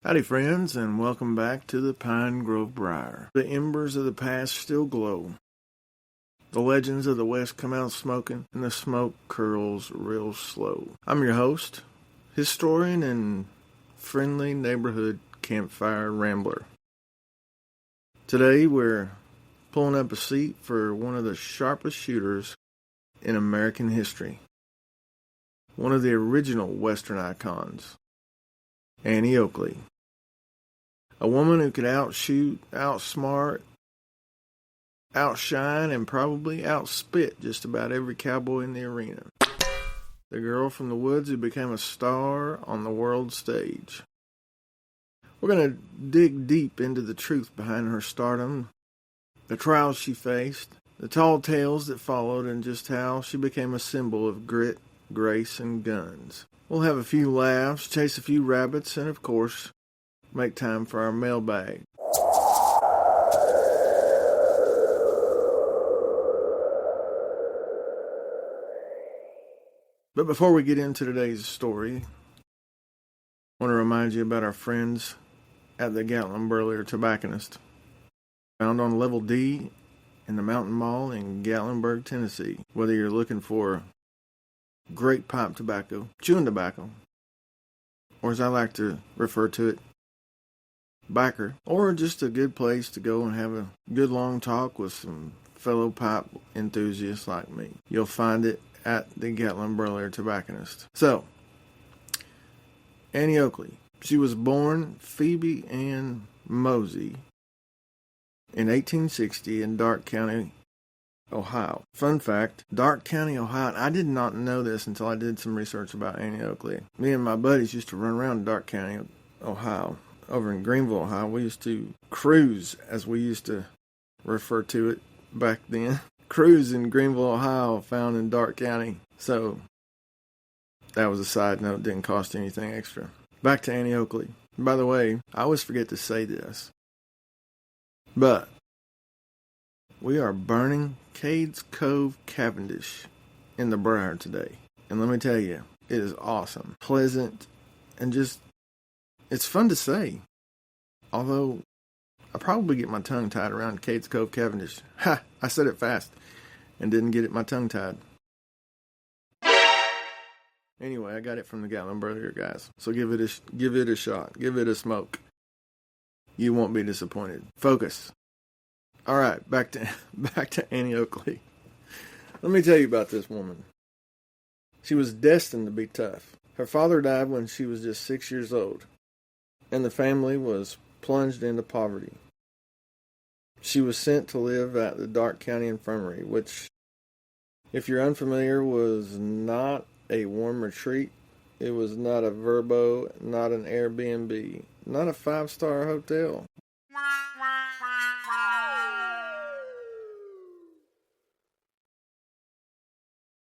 Howdy friends, and welcome back to the Pine Grove Briar. The embers of the past still glow. The legends of the West come out smoking, and the smoke curls real slow. I'm your host, historian, and friendly neighborhood campfire rambler. Today we're pulling up a seat for one of the sharpest shooters in American history. One of the original Western icons, Annie Oakley. A woman who could outshoot, outsmart, outshine, and probably outspit just about every cowboy in the arena. The girl from the woods who became a star on the world stage. We're going to dig deep into the truth behind her stardom, the trials she faced, the tall tales that followed, and just how she became a symbol of grit, grace, and guns. We'll have a few laughs, chase a few rabbits, and of course, make time for our mailbag. But before we get into today's story, I want to remind you about our friends at the Gatlin Burley Tobacconist, found on Level D in the Mountain Mall in Gatlinburg, Tennessee. Whether you're looking for great pipe tobacco, chewing tobacco, or as I like to refer to it, backer, or just a good place to go and have a good long talk with some fellow pipe enthusiasts like me. You'll find it at the Gatlin Burley Tobacconist. So, Annie Oakley. She was born Phoebe Ann Mosey in 1860 in Darke County, Ohio. Fun fact, Darke County, Ohio, I did not know this until I did some research about Annie Oakley. Me and my buddies used to run around Darke County, Ohio. Over in Greenville, Ohio, we used to cruise, as we used to refer to it back then. Cruise in Greenville, Ohio, found in Darke County. So, that was a side note, didn't cost anything extra. Back to Annie Oakley. By the way, I always forget to say this, but we are burning Cades Cove Cavendish in the Briar today. And let me tell you, it is awesome, pleasant, and just, it's fun to say. Although, I probably get my tongue tied around Cades Cove Cavendish. Ha! I said it fast and didn't get my tongue tied. Anyway, I got it from the Gatlin Burley guys. So give it a shot. Give it a smoke. You won't be disappointed. Focus. All right, back to Annie Oakley. Let me tell you about this woman. She was destined to be tough. Her father died when she was just 6 years old, and the family was plunged into poverty. She was sent to live at the Darke County Infirmary, which, if you're unfamiliar, was not a warm retreat. It was not a Verbo, not an Airbnb, not a 5-star hotel.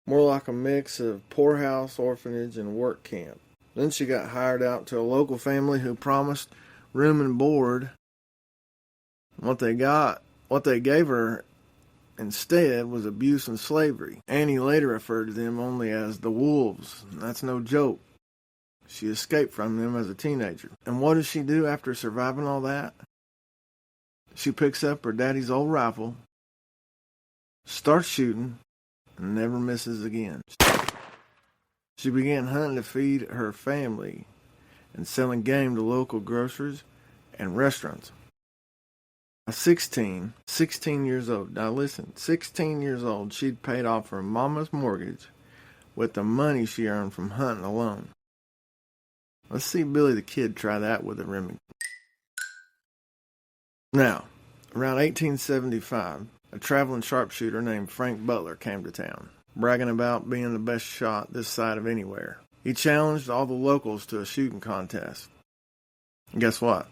More like a mix of poorhouse, orphanage, and work camp. Then she got hired out to a local family who promised room and board. What they gave her instead was abuse and slavery. Annie later referred to them only as the wolves. That's no joke. She escaped from them as a teenager. And what does she do after surviving all that? She picks up her daddy's old rifle, starts shooting, and never misses again. She began hunting to feed her family and selling game to local grocers and restaurants. At 16 years old, now listen, 16 years old, she'd paid off her mama's mortgage with the money she earned from hunting alone. Let's see Billy the Kid try that with a Remington. Now, around 1875, a traveling sharpshooter named Frank Butler came to town, bragging about being the best shot this side of anywhere. He challenged all the locals to a shooting contest. And guess what?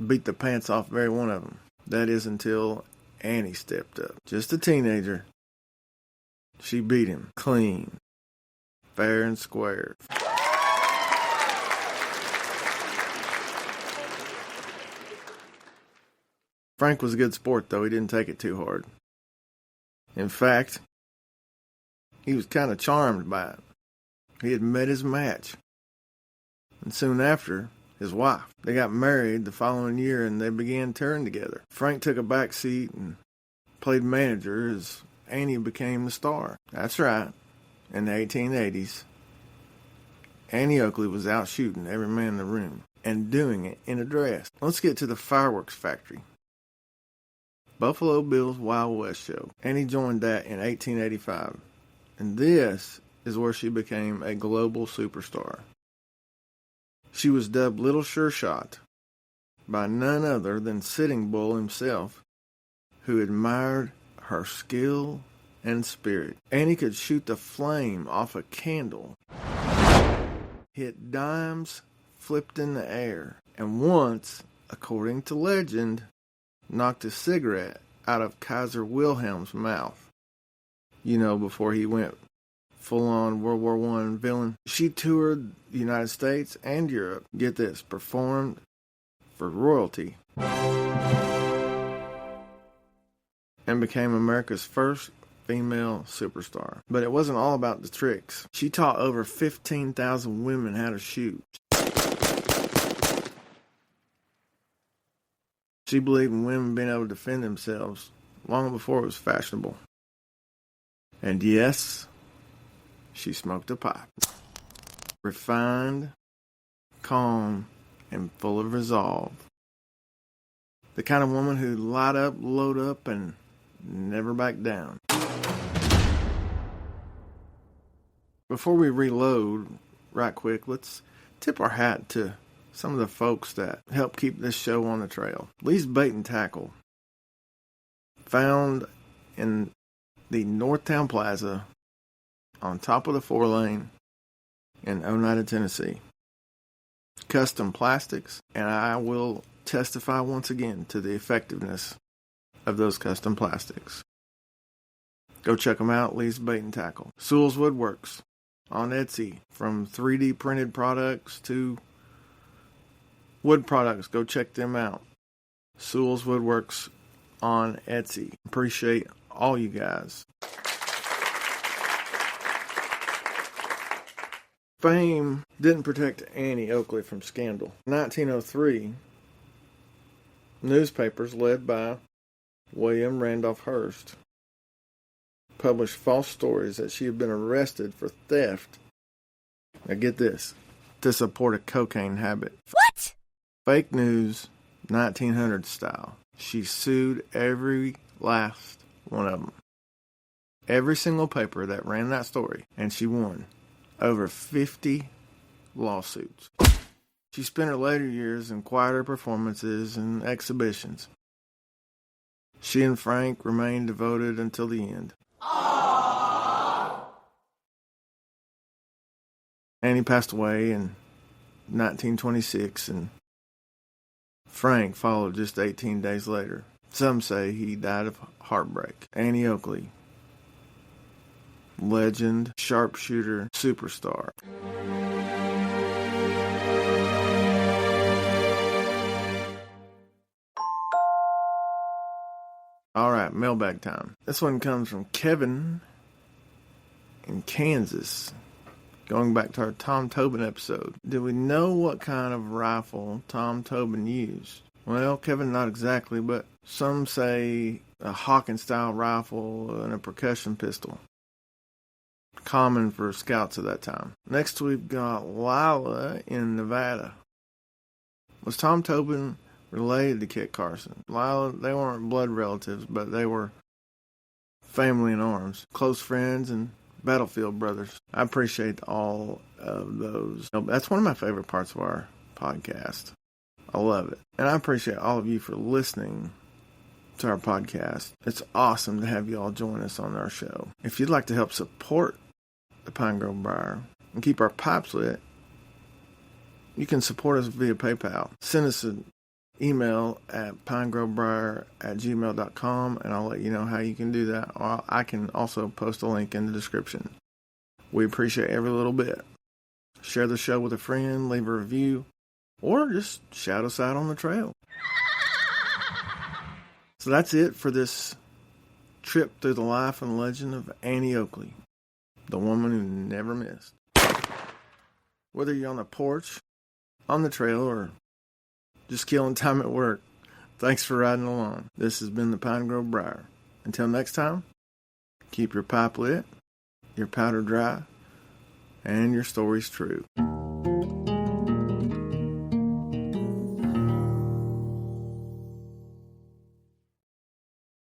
Beat the pants off every one of them. That is until Annie stepped up. Just a teenager. She beat him clean, fair and square. Frank was a good sport, though. He didn't take it too hard. In fact, he was kind of charmed by it. He had met his match. And soon after, his wife. They got married the following year and they began touring together. Frank took a back seat and played manager as Annie became the star. That's right. In the 1880s, Annie Oakley was out shooting every man in the room and doing it in a dress. Let's get to the fireworks factory. Buffalo Bill's Wild West show. Annie joined that in 1885. And this is where she became a global superstar. She was dubbed Little Sure Shot by none other than Sitting Bull himself, who admired her skill and spirit. Annie could shoot the flame off a candle, hit dimes flipped in the air, and once, according to legend, knocked a cigarette out of Kaiser Wilhelm's mouth. You know, before he went full-on World War I villain. She toured the United States and Europe, get this, performed for royalty, and became America's first female superstar. But it wasn't all about the tricks. She taught over 15,000 women how to shoot. She believed in women being able to defend themselves long before it was fashionable. And yes, she smoked a pipe. Refined, calm, and full of resolve. The kind of woman who'd light up, load up, and never back down. Before we reload, right quick, let's tip our hat to some of the folks that help keep this show on the trail. Lee's Bait and Tackle, found in the Northtown Plaza on top of the 4-lane in Oneida, Tennessee. Custom plastics, and I will testify once again to the effectiveness of those custom plastics. Go check them out, Lee's Bait and Tackle. Sewell's Woodworks on Etsy, from 3D printed products to wood products. Go check them out. Sewell's Woodworks on Etsy. Appreciate all you guys. Fame didn't protect Annie Oakley from scandal. In 1903, newspapers led by William Randolph Hearst published false stories that she had been arrested for theft. Now get this, to support a cocaine habit. What? Fake news, 1900 style. She sued every last one of them. Every single paper that ran that story, and she won over 50 lawsuits. She spent her later years in quieter performances and exhibitions. She and Frank remained devoted until the end. Aww. Annie passed away in 1926, and Frank followed just 18 days later. Some say he died of heartbreak. Annie Oakley, legend, sharpshooter, superstar. All right, mailbag time. This one comes from Kevin in Kansas. Going back to our Tom Tobin episode. Do we know what kind of rifle Tom Tobin used? Well, Kevin, not exactly, but some say a Hawking-style rifle and a percussion pistol. Common for scouts at that time. Next, we've got Lila in Nevada. Was Tom Tobin related to Kit Carson? Lila, they weren't blood relatives, but they were family in arms, close friends, and battlefield brothers. I appreciate all of those. That's one of my favorite parts of our podcast. I love it. And I appreciate all of you for listening to our podcast. It's awesome to have you all join us on our show. If you'd like to help support the Pine Grove Briar and keep our pipes lit, you can support us via PayPal. Send us an email at pinegrovebriar@gmail.com, and I'll let you know how you can do that. Or I can also post a link in the description. We appreciate every little bit. Share the show with a friend, leave a review, or just shout us out on the trail. So that's it for this trip through the life and legend of Annie Oakley, the woman who never missed. Whether you're on the porch, on the trail, or just killing time at work. Thanks for riding along. This has been the Pine Grove Briar. Until next time, keep your pipe lit, your powder dry, and your stories true.